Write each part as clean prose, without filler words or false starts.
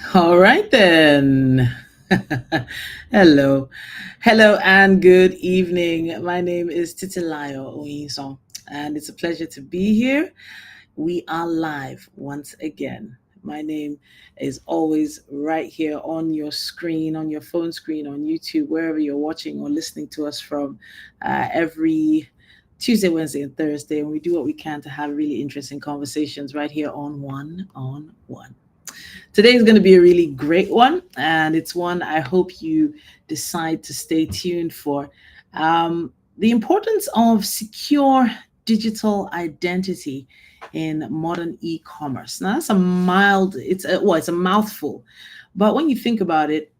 All right then. Hello. Hello and good evening. My name is Titi Oyinsan, and it's a pleasure to be here. We are live once again. My name is always right here on your screen, on your phone screen, on YouTube, wherever you're watching or listening to us from every Tuesday, Wednesday, and Thursday. And we do what we can to have really interesting conversations right here on One on One. Today is going to be a really great one, and it's one I hope you decide to stay tuned for. The importance of secure digital identity in modern e-commerce. Now, it's a mouthful, but when you think about it,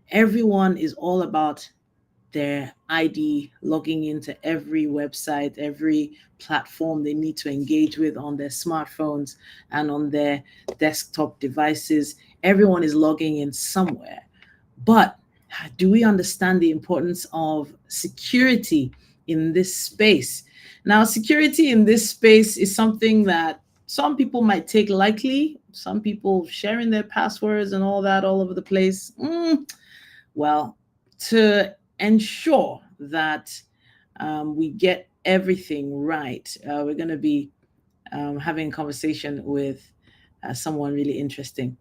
everyone is all about their ID, logging into every website, every platform they need to engage with on their smartphones and on their desktop devices. Everyone is logging in somewhere. But do we understand the importance of security in this space? Now, security in this space is something that some people might take lightly. Some people sharing their passwords and all that all over the place. Well, to ensure that we get everything right, we're going to be having a conversation with someone really interesting.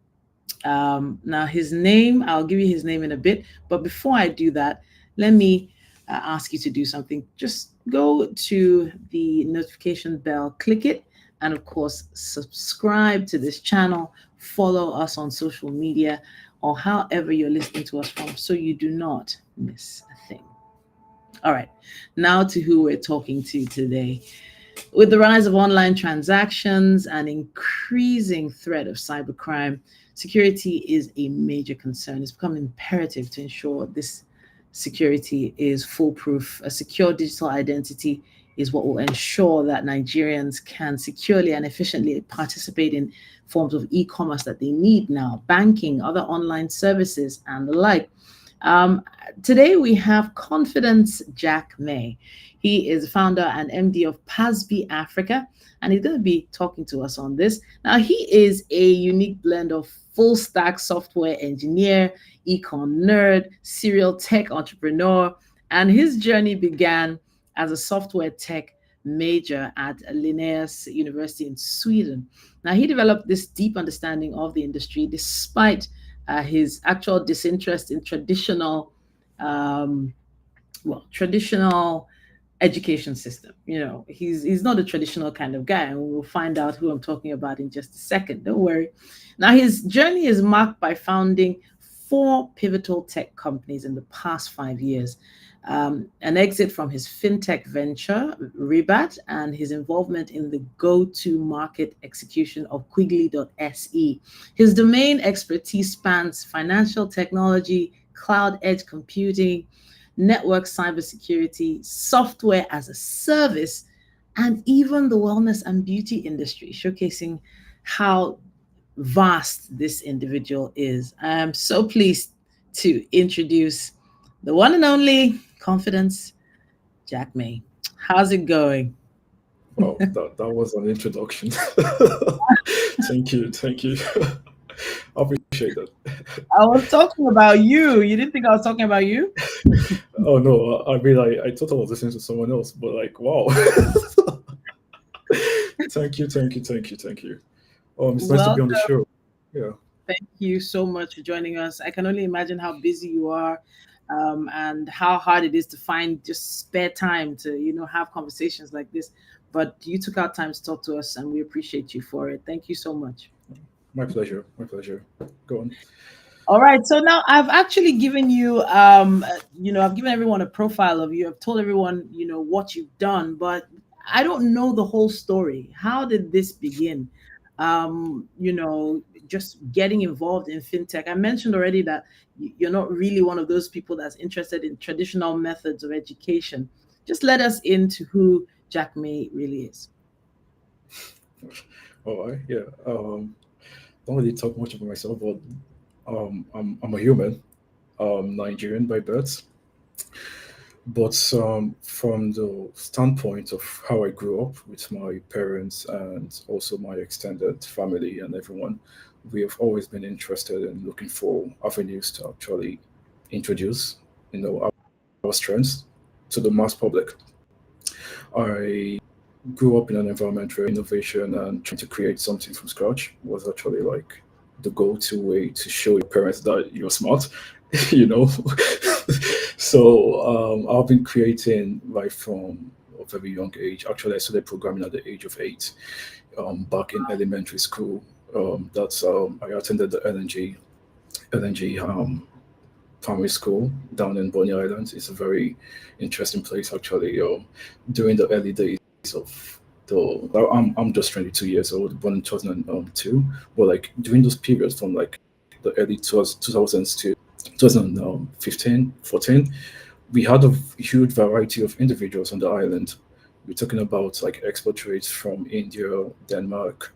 Now, his name, I'll give you his name in a bit. But before I do that, let me ask you to do something. Just go to the notification bell, click it, and of course, subscribe to this channel, follow us on social media, or however you're listening to us from, so you do not miss a thing. All right, now to who we're talking to today. With the rise of online transactions and increasing threat of cybercrime, security is a major concern. It's become imperative to ensure this security is foolproof. A secure digital identity is what will ensure that Nigerians can securely and efficiently participate in forms of e-commerce that they need now, banking, other online services, and the like. Um, Today we have Confidence Jackmay. He is founder and MD of Pasby Africa, and he's going to be talking to us on this. Now, he is a unique blend of full stack software engineer, econ nerd, serial tech entrepreneur, and his journey began as a software tech major at Linnaeus University in Sweden. Now, he developed this deep understanding of the industry despite his actual disinterest in um, traditional education system. He's not a traditional kind of guy, and we'll find out who I'm talking about in just a second. Don't worry. Now, his journey is marked by founding four pivotal tech companies in the past 5 years. An exit from his fintech venture, Rebat, and his involvement in the go-to market execution of Quiqly.se. His domain expertise spans financial technology, cloud edge computing, network cybersecurity, software as a service, and even the wellness and beauty industry, showcasing how vast this individual is. I am so pleased to introduce the one and only Confidence Jackmay. How's it going? Wow, that was an introduction. Thank you. I appreciate that. I was talking about you. You didn't think I was talking about you? Oh no, I mean, I thought I was listening to someone else, but like, wow. Thank you. It's nice to Well, be on the show. Yeah, thank you so much for joining us. I can only imagine how busy you are, and how hard it is to find just spare time to, have conversations like this. But you took out time to talk to us, and we appreciate you for it. Thank you so much. my pleasure. My pleasure. Go on. All right. So now I've actually given you, I've given everyone a profile of you. I've told everyone, what you've done, but I don't know the whole story. How did this begin? Just getting involved in fintech. I mentioned already that you're not really one of those people that's interested in traditional methods of education. Just let us into who Jack May really is. All right. Yeah. Don't really talk much about myself, but I'm a human. Nigerian by birth. But from the standpoint of how I grew up with my parents and also my extended family and everyone, we have always been interested in looking for avenues to actually introduce, our strengths to the mass public. I grew up in an environment where innovation and trying to create something from scratch was actually like the go-to way to show your parents that you're smart, you know. So I've been creating right from a very young age. Actually, I started programming at the age of 8, back in elementary school. That's I attended the LNG primary school down in Bonny Island. It's a very interesting place actually. During the early days of I'm just 22 years old, born in 2002, but like during those periods from like the early 2000s to 2015, 14, we had a huge variety of individuals on the island. We're talking about like expatriates from India, Denmark,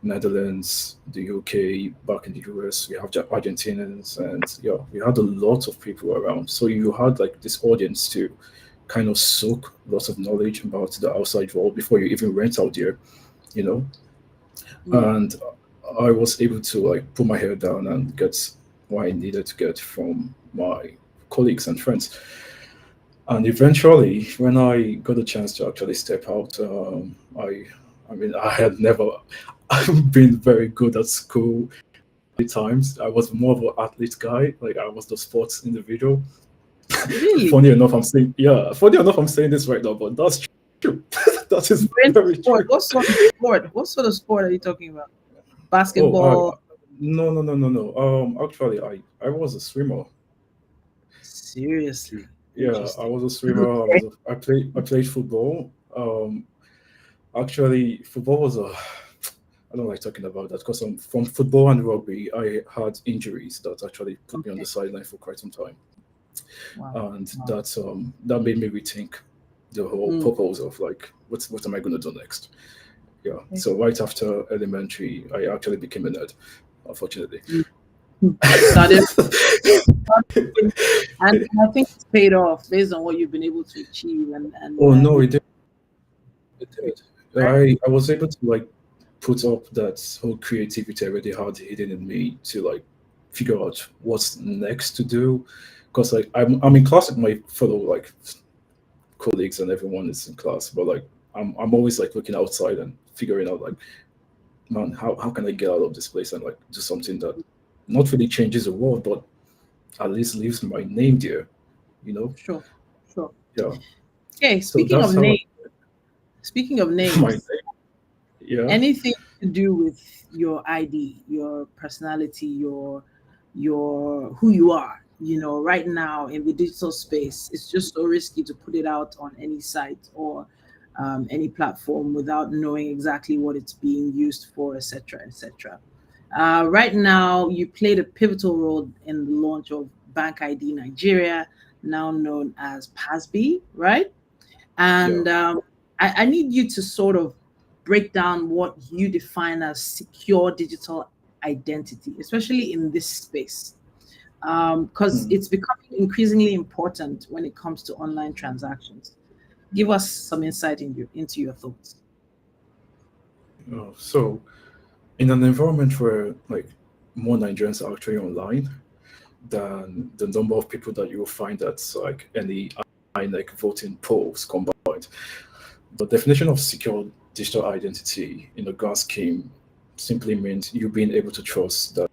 Netherlands, the UK, back in the US. We have Argentinians, and yeah, we had a lot of people around. So you had like this audience to kind of soak lots of knowledge about the outside world before you even went out there, you know. Mm. And I was able to like put my hair down and get what I needed to get from my colleagues and friends. And eventually, when I got a chance to actually step out, I mean, I had never been very good at school. At times, I was more of an athlete guy. Like I was the sports individual. Really? Funny enough, I'm saying yeah. Funny enough, I'm saying this right now, but that's true. That is You're into very sport. true. What sort of sport? What sort of sport are you talking about? Oh, Basketball? no, no, no, no, no. Actually, I was a swimmer. Seriously? Yeah, I Interesting. was a swimmer. I played football. Actually, football was a. I don't like talking about that because from football and rugby, I had injuries that actually put me on the Okay. sideline for quite some time, Wow. and Wow. that made me rethink the whole Mm. purpose of like what am I going to do next? Yeah. Okay. So right after elementary, I actually became a nerd, unfortunately. Mm. Mm. Started, and I think it's paid off based on what you've been able to achieve Oh and no, the it did. It did. right? I was able to like put up that whole creativity I already had hidden in me to like figure out what's next to do. Because like I'm in class with my fellow like colleagues and everyone is in class, but like I'm always like looking outside and figuring out like, man, how can I get out of this place and like do something that not really changes the world, but at least leaves my name there, you know? Sure. Sure. Yeah. Okay, So that's how speaking of my names, yeah. anything to do with your ID, your personality, your who you are, right now in the digital space, it's just so risky to put it out on any site or any platform without knowing exactly what it's being used for, etc., etc. Right now, you played a pivotal role in the launch of Bank ID Nigeria, now known as PASB, right? Yeah. And I need you to sort of break down what you define as secure digital identity, especially in this space, because Hmm. it's becoming increasingly important when it comes to online transactions. Give us some insight into your thoughts. So in an environment where like more Nigerians are actually online than the number of people that you will find at like any INEC voting polls combined, the definition of secure digital identity in the grand scheme simply means you being able to trust that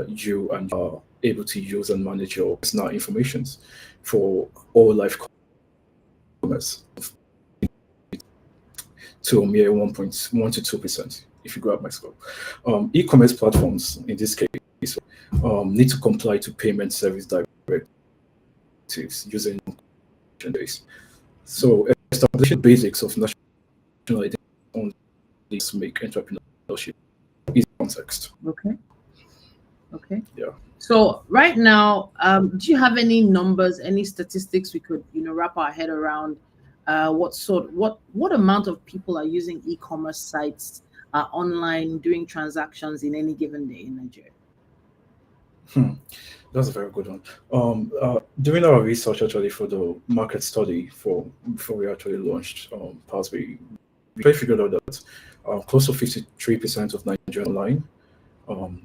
you and are able to use and manage your personal information for all life commerce to a mere 1.1 to 2%, if you grab my scope. E-commerce platforms, in this case, need to comply to payment service directives using days. So establishing basics of national identity only to make entrepreneurship easy context. Okay. Okay. Yeah. So right now, do you have any numbers, any statistics we could, wrap our head around? What amount of people are using e-commerce sites online doing transactions in any given day in Nigeria? Hmm. That's a very good one. During our research actually for the market study for before we actually launched Pasby, we actually figured out that close to 53% of Nigerians online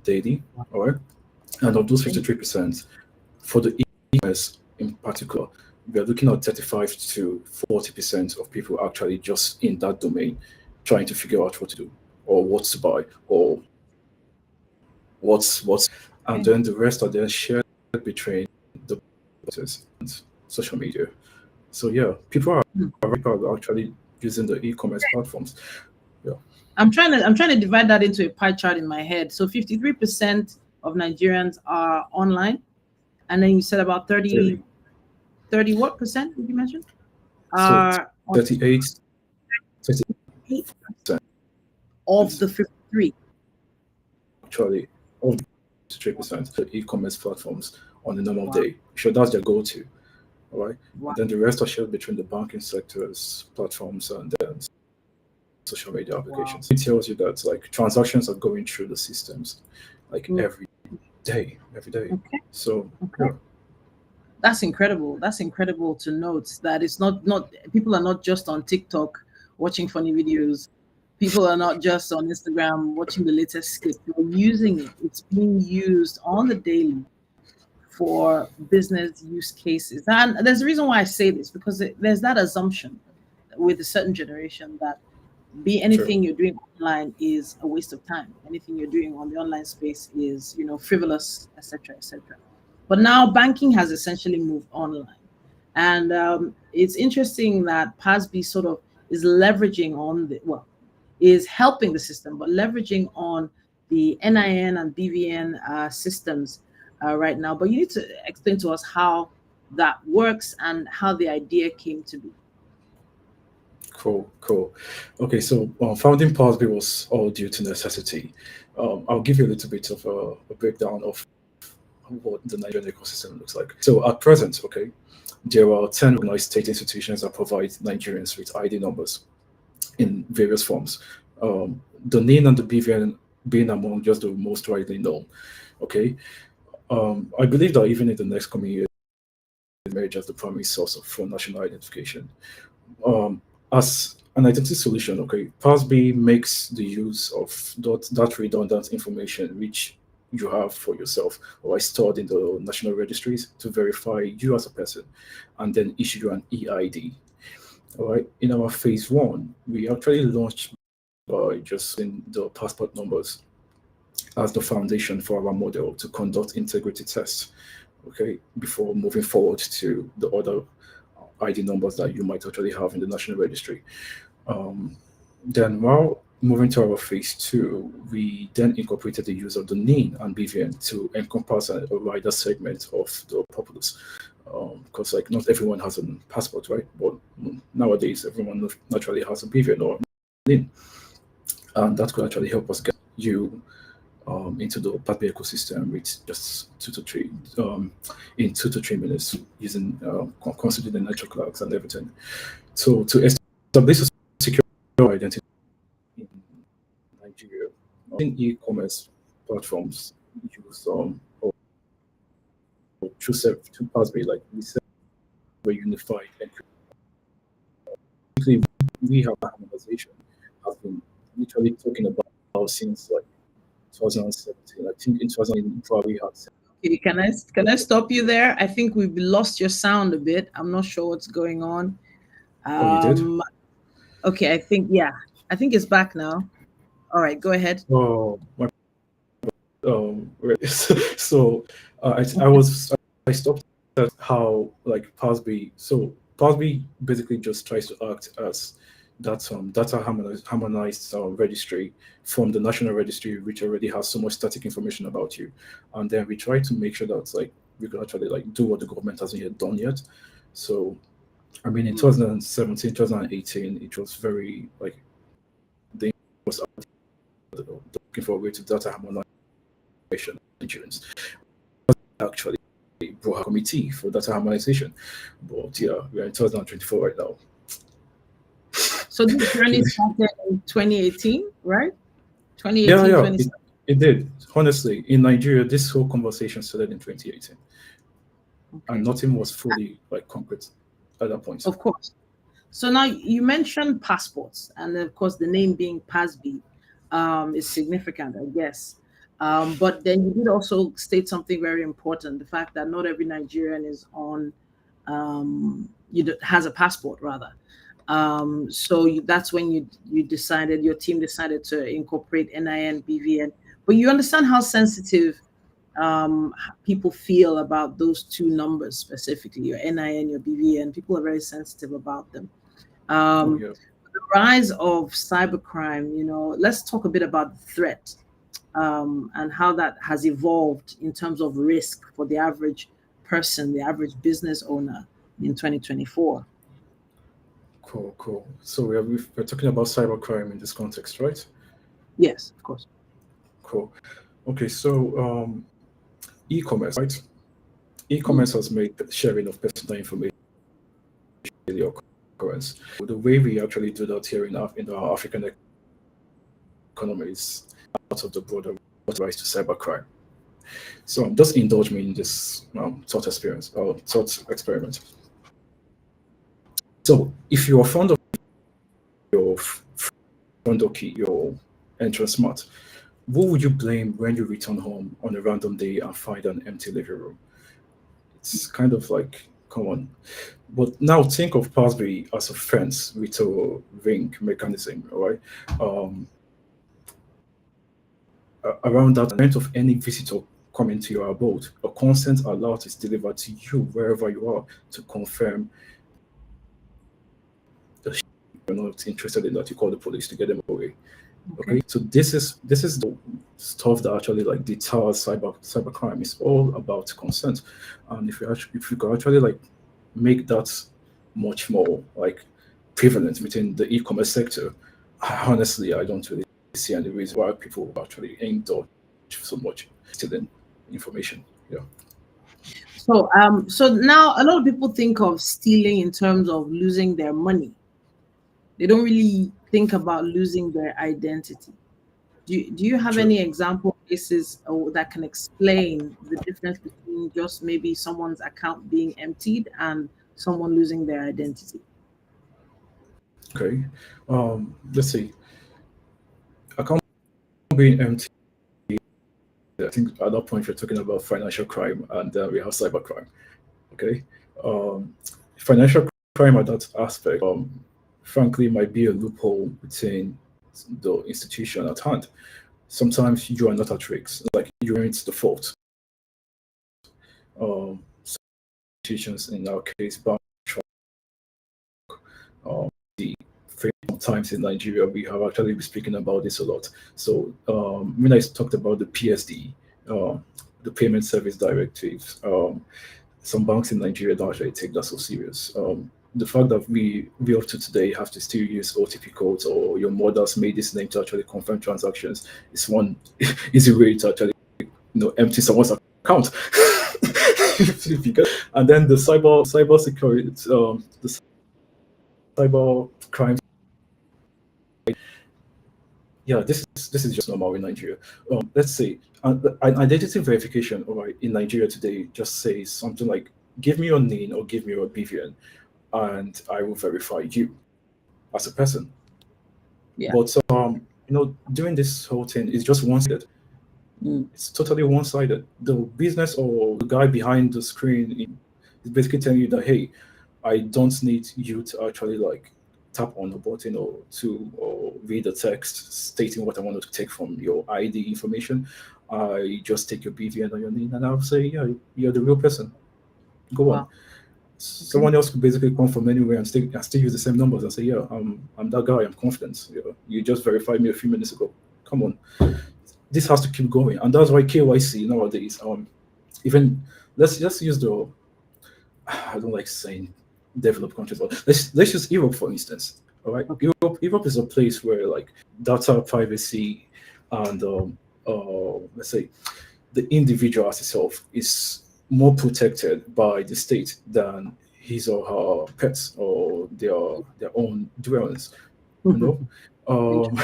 daily, all right, and of those 53%, for the e-commerce in particular, we are looking at 35 to 40% of people actually just in that domain trying to figure out what to do or what to buy or what's and Okay. then the rest are then shared between the businesses and social media. So yeah, people are Hmm. very proud of actually using the e-commerce platforms. Yeah, I'm trying to divide that into a pie chart in my head. So 53% of Nigerians are online, and then you said about 30 daily. 30 what percent did you mention? So Are on 38, 8 38% of the 53. actually of the 3% the e-commerce platforms on a normal Wow. day. Sure, that's their go-to. All right. Wow. And then the rest are shared between the banking sectors, platforms, and then social media Wow. applications. It tells you that like transactions are going through the systems like Mm, every day. okay. So Okay. yeah, That's incredible. That's incredible to note that it's not people are not just on TikTok watching funny videos. People are not just on Instagram watching the latest skit. They're using it. It's being used on the daily for business use cases. And there's a reason why I say this because there's that assumption with a certain generation that be true. anything you're doing online is a waste of time. Anything you're doing on the online space is, frivolous, etc., etc. But now banking has essentially moved online, and it's interesting that Pasby sort of is leveraging on the is helping the system, but leveraging on the NIN and BVN systems right now. But you need to explain to us how that works and how the idea came to be. Cool. Okay, so founding Pulseby was all due to necessity. I'll give you a little bit of a breakdown of what the Nigerian ecosystem looks like. So at present, okay, there are 10 recognized state institutions that provide Nigerians with ID numbers in various forms. The NIN and the BVN being among just the most widely known. Okay, I believe that even in the next coming years, it emerge as the primary source of for national identification. As an identity solution, okay, PASB makes the use of that redundant information which you have for yourself or is stored in the national registries to verify you as a person and then issue you an EID. All right. In our phase one, we actually launched by just in the passport numbers as the foundation for our model to conduct integrity tests, okay, before moving forward to the other ID numbers that you might actually have in the national registry. Um, then while moving to our phase two, we then incorporated the use of the NIN and BVN to encompass a wider segment of the populace. Because like not everyone has a passport, right? But nowadays everyone naturally has a BVN or NIN, and that could actually help us get you into the Pathway ecosystem with just 2 to 3 minutes using considering the network clouds and everything. So to establish a secure identity in Nigeria, in e-commerce platforms use or to Pathway like we said, we're unified and quickly we have harmonization has been literally talking about since like 2017. I think in 2000 probably had. Okay, can I stop you there? I think we've lost your sound a bit. I'm not sure what's going on. Oh, you did? Um, okay, I think it's back now. All right, go ahead. Oh, right. So I stopped at how like Pasby. So Pasby basically just tries to act as that data harmonized registry from the national registry, which already has so much static information about you, and then we try to make sure that like we can actually like do what the government hasn't yet done yet. So I mean, in Mm. 2017, 2018, it was very like they was looking for a way to data harmonize Nigerians. Actually, brought a committee for data harmonization. But yeah, we are in 2024 right now. So this journey started in 2018, right? Yeah, 2018, yeah. 2017. It did. Honestly, in Nigeria, this whole conversation started in 2018, and Okay. nothing was fully like concrete at that point. Of course. So now you mentioned passports, and of course the name being Pasby is significant, I guess. But then you did also state something very important: the fact that not every Nigerian is on, has a passport rather. So that's when you decided, your team decided to incorporate NIN, BVN. But you understand how sensitive people feel about those two numbers specifically, your NIN, your BVN. People are very sensitive about them. Oh Um, yeah. the rise of cybercrime, let's talk a bit about the threat, and how that has evolved in terms of risk for the average person, the average business owner in 2024. Cool, cool. So we're talking about cybercrime in this context, right? Yes, of course. Cool. Okay, so e-commerce, right? Mm, E-commerce has made the sharing of personal information daily occurrence. The way we actually do that here in our African economy is out of the broader rise to cybercrime. So just indulge me in this thought experience or thought experiment. So if you are fond of your front door key, your entrance mat, who would you blame when you return home on a random day and find an empty living room? It's kind of like, come on. But now think of Pasby as a fence with a ring mechanism, all right? Um, Around that event of any visitor coming to your abode, a consent alert is delivered to you wherever you are to confirm that you're not interested in that. You call the police to get them away. okay. Okay, so this is the stuff that actually like deters cybercrime. It's all about consent, and if you could actually like make that much more like prevalent within the e-commerce sector, honestly, I don't really see any reason why people actually indulge so much stealing information. Yeah. So now a lot of people think of stealing in terms of losing their money. They don't really think about losing their identity. Do you have True. any example cases that can explain the difference between just maybe someone's account being emptied and someone losing their identity? Okay. Let's see. Account being empty. I think at that point we're talking about financial crime, and we have cybercrime. Okay. Um, Financial crime at that aspect, frankly, might be a loophole within the institution at hand. Sometimes you are not at risk, like you aren't the fault. Some institutions, in our case, bank, um, the times in Nigeria, we have actually been speaking about this a lot. So when I talked about the PSD, the Payment Service Directives, some banks in Nigeria don't actually take that so serious. The fact that we up to today have to still use OTP codes, or your mother's made this name to actually confirm transactions is one easy way to actually empty someone's account. And then the cyber security, the cyber crimes. Yeah, this is just normal in Nigeria. Let's say an identity verification, all right, in Nigeria today just says something like, "Give me your name or give me your BVN, and I will verify you as a person." Yeah. But doing this whole thing is just one-sided. Mm. It's totally one-sided. The business or the guy behind the screen is basically telling you that, hey, I don't need you to actually like tap on the button or read the text stating what I wanted to take from your ID information. I just take your BVN or your name, and I'll say, yeah, you're the real person. Go on. Wow. Okay. Someone else could basically come from anywhere and still use the same numbers and say, yeah, I'm that guy. I'm confident. You just verified me a few minutes ago. Come on, this has to keep going, and that's why KYC nowadays. Even let's use the I don't like saying developed countries, but let's use Europe for instance. All right, Okay. Europe is a place where like data privacy and let's say the individual as itself is more protected by the state than his or her pets or their own dwellings. You know, um,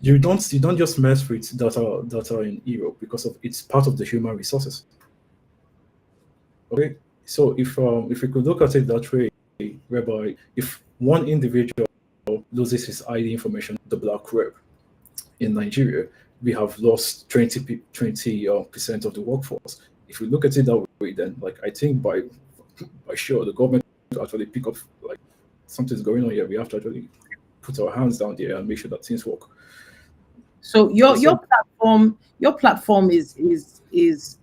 You don't just mess with data in Europe because of it's part of the human resources. Okay, so if we could look at it that way, whereby if one individual loses his ID information, the black web in Nigeria, we have lost 20% of the workforce. If we look at it that way, then like I think by sure the government to actually pick up like something's going on here. We have to actually put our hands down there and make sure that things work. So Just like your platform is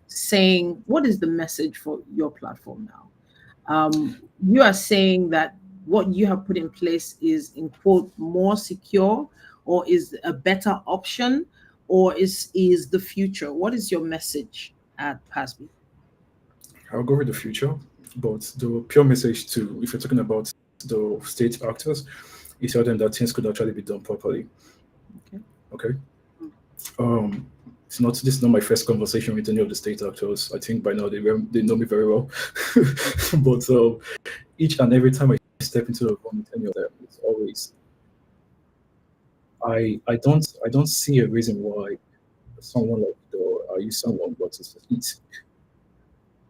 saying, what is the message for your platform now? You are saying that what you have put in place is, in quote, more secure, or is a better option, or is the future. What is your message at Pasby? I'll go with the future, but the pure message to if you're talking about the state actors, is tell them that things could actually be done properly. Okay. Okay. Um, it's not this is not my first conversation with any of the state actors. I think by now they know me very well. But each and every time I step into a room with any of them, it's always I don't see a reason why someone like the I use someone, but it's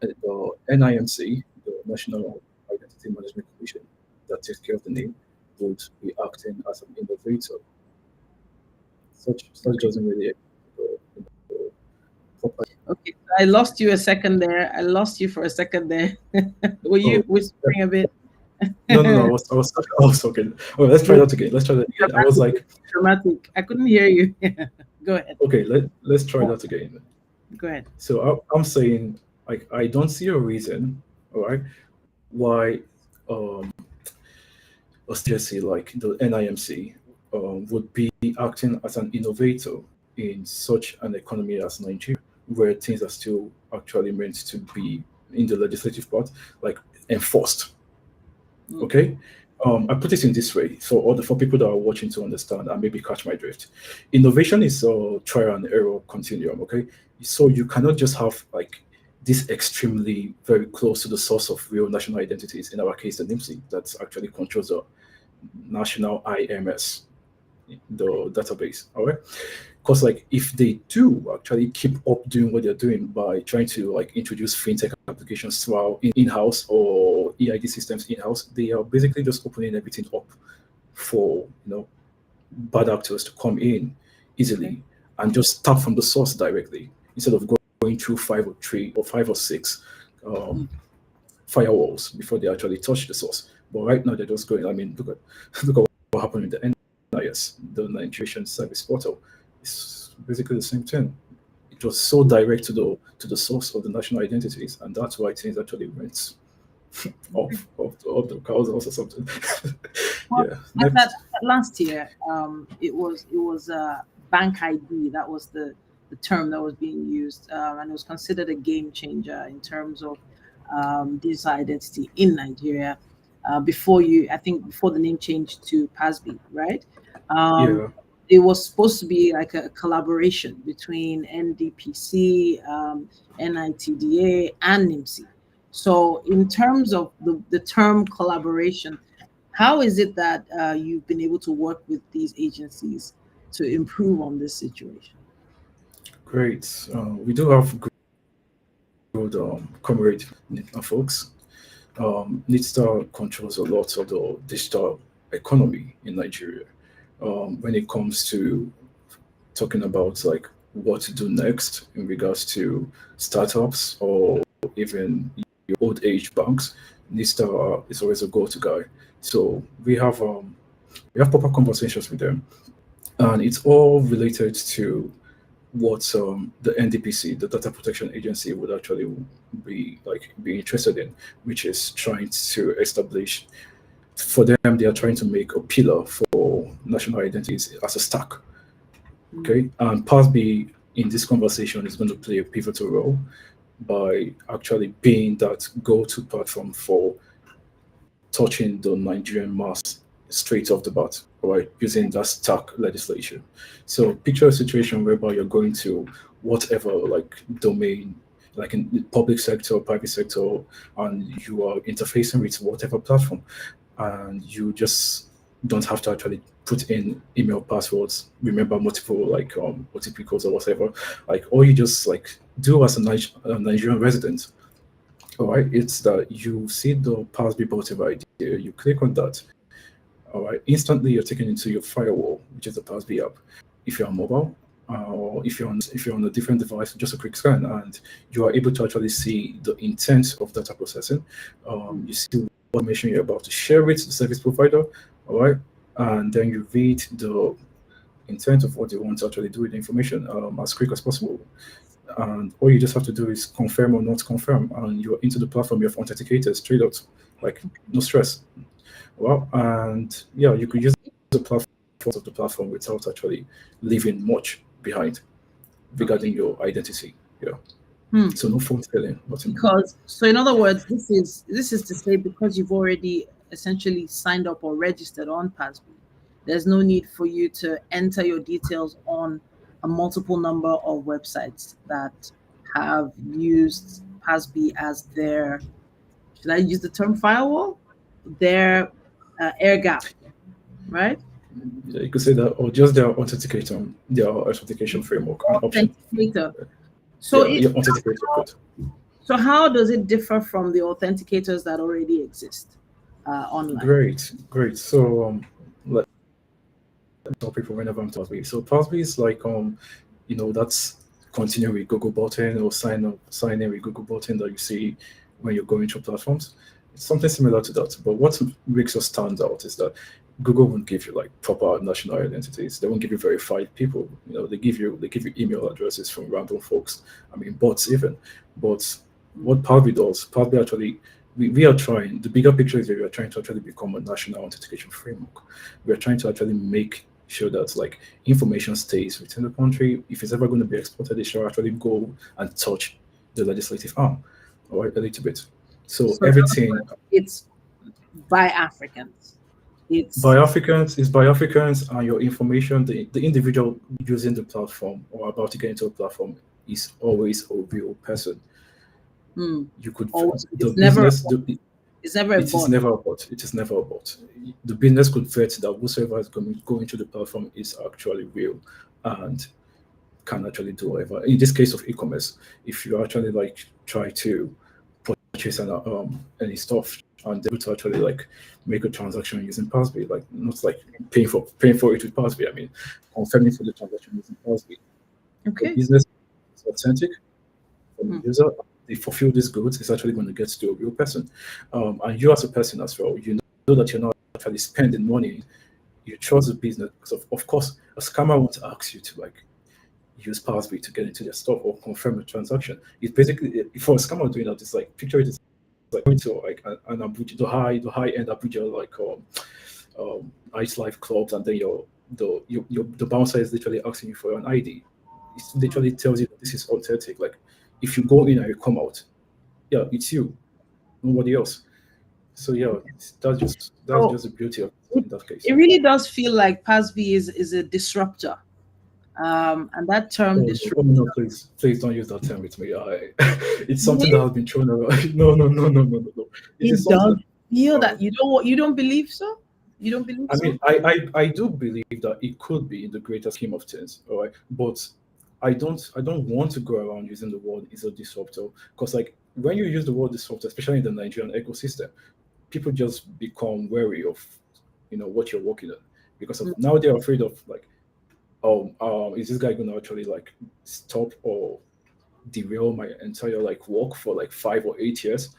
the NIMC, the National Identity Management Commission, that takes care of the name, would be acting as an innovator. Such doesn't really proper. Okay, I lost you a second there. I lost you for a second there. Were Oh, you whispering a bit? no. I was talking. Oh, let's try that again. Let's try that again. I was Dramatic, like, dramatic. I couldn't hear you. Go ahead. okay, let's try that again. Go ahead. So I'm saying like I don't see a reason, all right, why um let's just say like the NIMC would be acting as an innovator in such an economy as Nigeria, where things are still actually meant to be in the legislative part, like enforced. Mm. Okay. I put it in this way, so all the for people that are watching to understand and maybe catch my drift. Innovation is a trial and error continuum. Okay, so you cannot just have like this extremely very close to the source of real national identities. In our case, the NIMSI that actually controls the national IMS, the database. All right, because like if they do actually keep up doing what they're doing by trying to like introduce fintech applications to our in-house or EID systems in-house, they are basically just opening everything up for bad actors to come in easily and just start from the source directly instead of going through 5 or 3 or 5 or 6 um, firewalls before they actually touch the source. But right now they're just going. I mean, look at look at what happened with the NIS, the Nigerian Service Portal. It's basically the same thing. It was so direct to the source of the national identities, and that's why things actually went off the cows or something. Well, Yeah. I Next. thought last year, it was bank ID. That was the term that was being used, and it was considered a game changer in terms of digital identity in Nigeria. I think before the name changed to PASB, right? Um, Yeah. it was supposed to be like a collaboration between NDPC, NITDA, and NIMSI. So, in terms of the term collaboration, how is it that you've been able to work with these agencies to improve on this situation? Great. We do have good comrade folks. Nitstar controls a lot of the digital economy in Nigeria. When it comes to talking about like what to do next in regards to startups or even your old age banks, Nitstar is always a go-to guy. So we have proper conversations with them, and it's all related to what the NDPC, the Data Protection Agency, would actually be interested in, which is trying to establish for them. They are trying to make a pillar for national identities as a stack. Mm. Okay, and PASB in this conversation is going to play a pivotal role by actually being that go-to platform for touching the Nigerian mass straight off the bat, right, using that stack legislation. So picture a situation whereby you're going to whatever like domain, like in the public sector, private sector, and you are interfacing with whatever platform, and you just don't have to actually put in email passwords, remember multiple like OTP codes or whatever. Like all you just like do as a Nigerian resident, all right, it's that you see the Pasby button right there, you click on that, all right, instantly you're taken into your firewall, which is the Pasby app. If you're on mobile, or if you're on a different device, just a quick scan, and you are able to actually see the intent of data processing. You see what information you're about to share with the service provider, all right, and then you read the intent of what they want to actually do with the information as quick as possible. And all you just have to do is confirm or not confirm, and you're into the platform. You're authenticated straight out, like no stress. Well, and yeah, you could use the platform of the platform without actually leaving much behind regarding your identity. Yeah. So no phone filling, nothing. Because so in other words, this is to say, because you've already essentially signed up or registered on Pasby, there's no need for you to enter your details on a multiple number of websites that have used Pasby as their, should I use the term firewall? Their air gap, right? Yeah, you could say that, or just their authentication framework and option. Authenticator. So yeah, authenticator code. So how does it differ from the authenticators that already exist online? Great. So let tell people whenever I'm talking. So Pasby is like that's continue with Google button or sign in with Google button that you see when you're going through platforms. It's something similar to that. But what makes us stand out is that Google won't give you like proper national identities. They won't give you verified people. They give you email addresses from random folks. I mean, bots even. But what Pasby does, Pasby actually, we are trying. The bigger picture is that we are trying to actually become a national authentication framework. We are trying to actually make sure that like information stays within the country. If it's ever going to be exported, it should actually go and touch the legislative arm, all right, a little bit. So everything. It's by Africans. It's by Africans, and your information, the individual using the platform or about to get into a platform is always a real person. You could it's never a bot. It is never a bot. The business could vet that whoever is going to the platform is actually real and can actually do whatever. In this case of e-commerce, if you actually like try to purchase any stuff and able to actually like make a transaction using Pasby, like not like paying for it with Pasby. I mean, confirming for the transaction using Pasby. Okay. The business is authentic from the user. They fulfill these goods, it's actually going to get to a real person. And you as a person as well, you know that you're not actually spending money. You trust the business because of course a scammer won't ask you to like use Pasby to get into their stuff or confirm a transaction. It's basically, for a scammer doing that, it's like picture it as like going to like an Abuja, the high end Abuja like nightlife clubs, and then the bouncer is literally asking you for an ID. It literally tells you that this is authentic. Like if you go in and you come out, yeah, it's you, nobody else. So yeah, that's just the beauty of it in that case. It really does feel like Pasby is a disruptor. And that term disruptor. No, please don't use that term with me. It's something that has been thrown around. No. It does feel that you don't believe so? You don't believe so? I mean, I do believe that it could be in the greater scheme of things, all right. But I don't want to go around using the word is a disruptor, because like when you use the word disruptor, especially in the Nigerian ecosystem, people just become wary of what you're working on, because now they're afraid of like, is this guy going to actually like stop or derail my entire like work for like 5 or 8 years?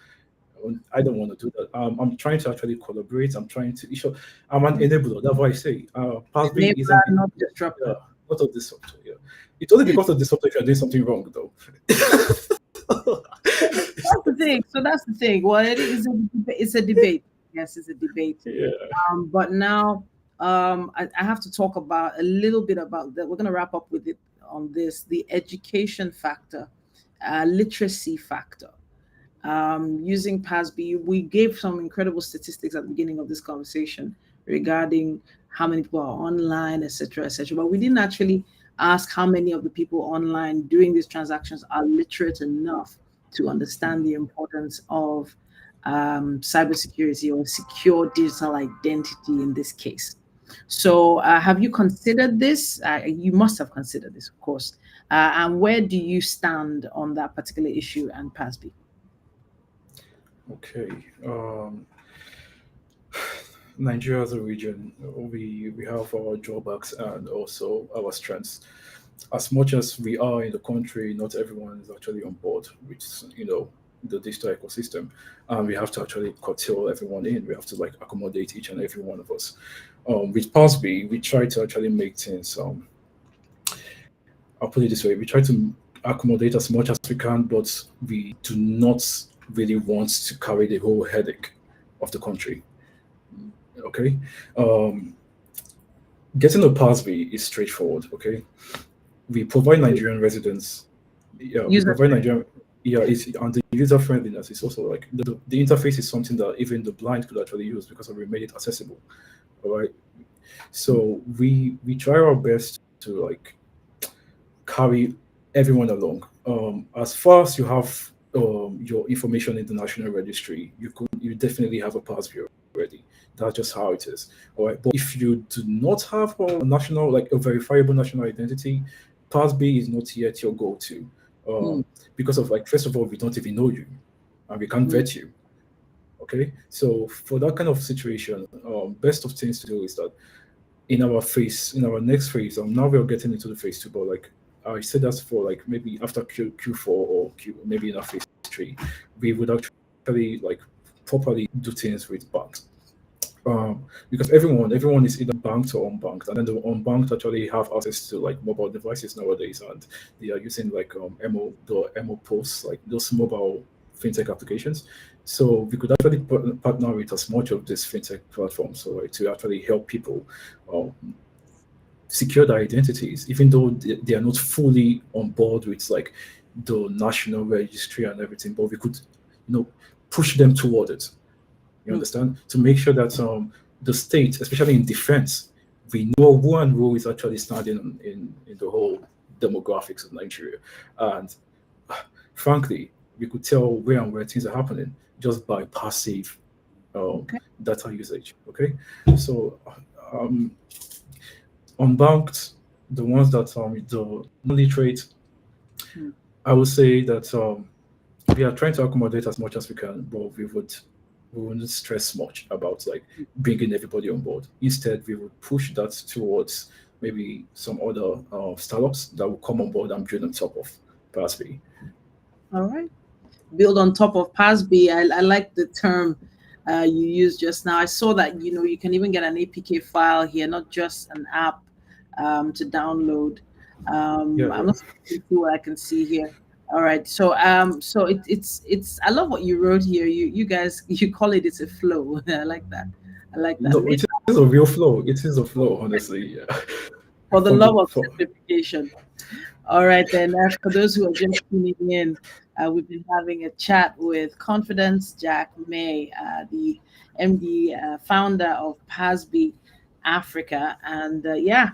I don't want to do that. I'm trying to actually collaborate. I'm trying to I'm an enabler. That's why I say Pasby is not disruptor. Yeah, not a disruptor. Yeah, it's only because of disruptor if you're doing something wrong, though. That's the thing. So that's the thing. Well, it's a debate. Yes, it's a debate. Yeah. But now I have to talk about a little bit about that. We're going to wrap up with it on this: the education factor, literacy factor. Using Pasby, we gave some incredible statistics at the beginning of this conversation regarding how many people are online, etc., etc. But we didn't actually ask how many of the people online doing these transactions are literate enough to understand the importance of cybersecurity or secure digital identity in this case. So, have you considered this? You must have considered this, of course. And where do you stand on that particular issue and Pasby? Okay. Nigeria as a region, we have our drawbacks and also our strengths. As much as we are in the country, not everyone is actually on board with the digital ecosystem, and we have to actually curtail everyone in. We have to like accommodate each and every one of us. With Pasby, we try to actually make things. I'll put it this way: we try to accommodate as much as we can, but we do not really want to carry the whole headache of the country. Okay. Um, Getting a Pasby is straightforward. Okay, we provide Nigerian residents. Yeah, we User provide Nigerian. Yeah, it's and the user friendliness is also like the interface is something that even the blind could actually use because we made it accessible. All right. So we try our best to like carry everyone along. As far as you have your information in the national registry, you definitely have a Pasby already. That's just how it is. All right. But if you do not have a national, like a verifiable national identity, Pasby is not yet your go-to. mm, Um, because of like, first of all, we don't even know you and we can't mm, vet you. Okay. So for that kind of situation, best of things to do is that in our next phase, now we're getting into the phase two, but like I said that's for like maybe after Q4 or maybe in our phase three, we would actually like properly do things with banks. Because everyone is either banked or unbanked, and then the unbanked actually have access to like mobile devices nowadays, and they are using like MO posts, like those mobile fintech applications. So we could actually partner with as much of this fintech platform, so like to actually help people um, secure their identities, even though they are not fully on board with like the national registry and everything, but we could, you know, push them toward it. You mm. understand? To make sure that the state, especially in defense, we know who and who is actually standing in the whole demographics of Nigeria. And frankly, we could tell where and where things are happening just by passive Okay. data usage. Okay. So um, unbanked, the ones that the non-literate, Mm. I would say that we are trying to accommodate as much as we can, but we wouldn't stress much about like bringing everybody on board. Instead, we would push that towards maybe some other startups that will come on board and build on top of Pasby. All right. Build on top of Pasby. I like the term you used just now. I saw that you can even get an APK file here, not just an app to download. Yeah, I'm yeah. not see what I can see here. All right, so it's I love what you wrote here. You guys you call it it's a flow. I like that. I like that. No, it is a real flow. It is a flow, honestly. Yeah. For the From love the of simplification. All right, then. For those who are just tuning in, we've been having a chat with Confidence Jackmay, the MD founder of Pasby Africa. And yeah,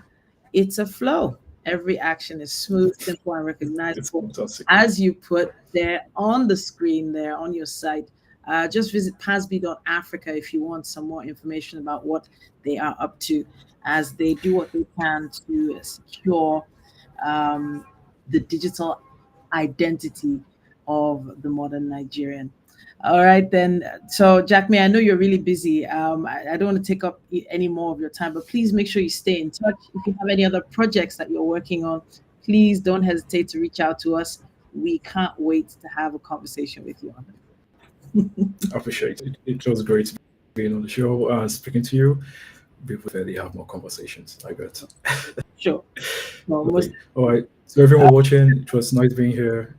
it's a flow. Every action is smooth, simple, and it's recognizable. fantastic. As you put there on the screen, there on your site, just visit pasby.africa if you want some more information about what they are up to as they do what they can to secure um, the digital identity of the modern Nigerian. All right, then. So, Jack May, I know you're really busy. I don't want to take up any more of your time, but please make sure you stay in touch. If you have any other projects that you're working on, please don't hesitate to reach out to us. We can't wait to have a conversation with you on them. I appreciate it. It was great being on the show and speaking to you. We will really have more conversations, I bet. Sure. No, most. Lovely. All right. So everyone watching, it was nice being here.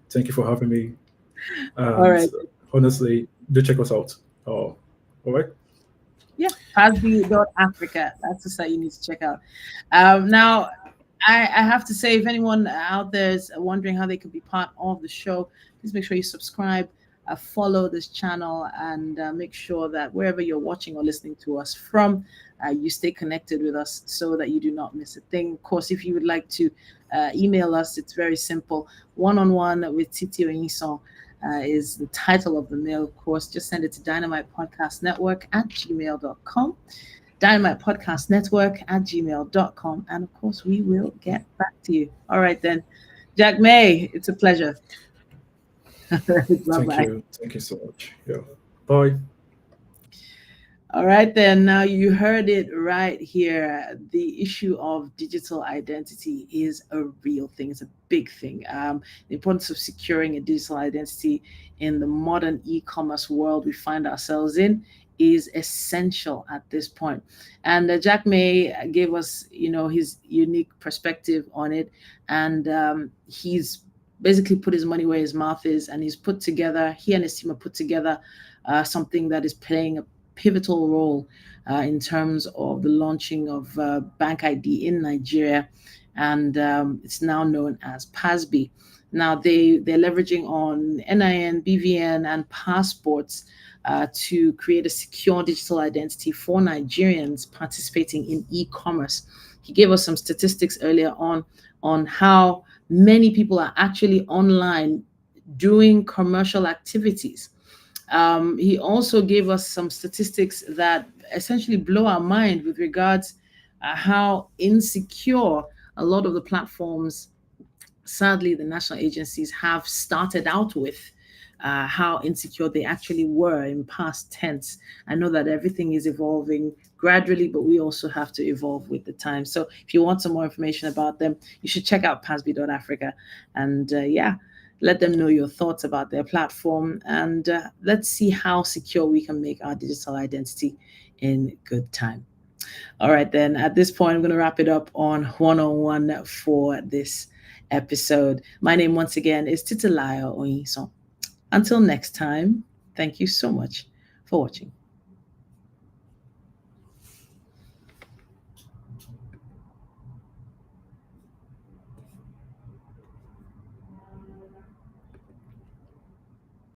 Thank you for having me. All And right. honestly, do check us out. Oh, all right. Yeah, Africa. That's the site you need to check out. Now, I have to say, if anyone out there is wondering how they could be part of the show, please make sure you subscribe, follow this channel, and make sure that wherever you're watching or listening to us from, you stay connected with us so that you do not miss a thing. Of course, if you would like to email us, it's very simple, one-on-one with Titi Oyinsan is the title of the mail. Of course, just send it to dynamitepodcastnetwork@gmail.com. dynamitepodcastnetwork@gmail.com. And of course, we will get back to you. All right, then. Jackmay, it's a pleasure. Bye Thank bye. you. Thank you so much. Yeah. Bye. All right, then. Now you heard it right here. The issue of digital identity is a real thing. It's a big thing. The importance of securing a digital identity in the modern e-commerce world we find ourselves in is essential at this point. And Jack May gave us, his unique perspective on it, and he's basically put his money where his mouth is, and he and his team have put together something that is playing a pivotal role in terms of the launching of Bank ID in Nigeria, and it's now known as Pasby. Now they're leveraging on NIN, BVN, and passports to create a secure digital identity for Nigerians participating in e-commerce. He gave us some statistics earlier on how many people are actually online doing commercial activities. He also gave us some statistics that essentially blow our mind with regards how insecure a lot of the platforms, sadly, the national agencies have started out with. How insecure they actually were in past tense. I know that everything is evolving gradually, but we also have to evolve with the time. So if you want some more information about them, you should check out pasby.africa. And let them know your thoughts about their platform. And let's see how secure we can make our digital identity in good time. All right, then at this point, I'm going to wrap it up on one-on-one for this episode. My name once again is Titilayo Oyinsan. Until next time, thank you so much for watching.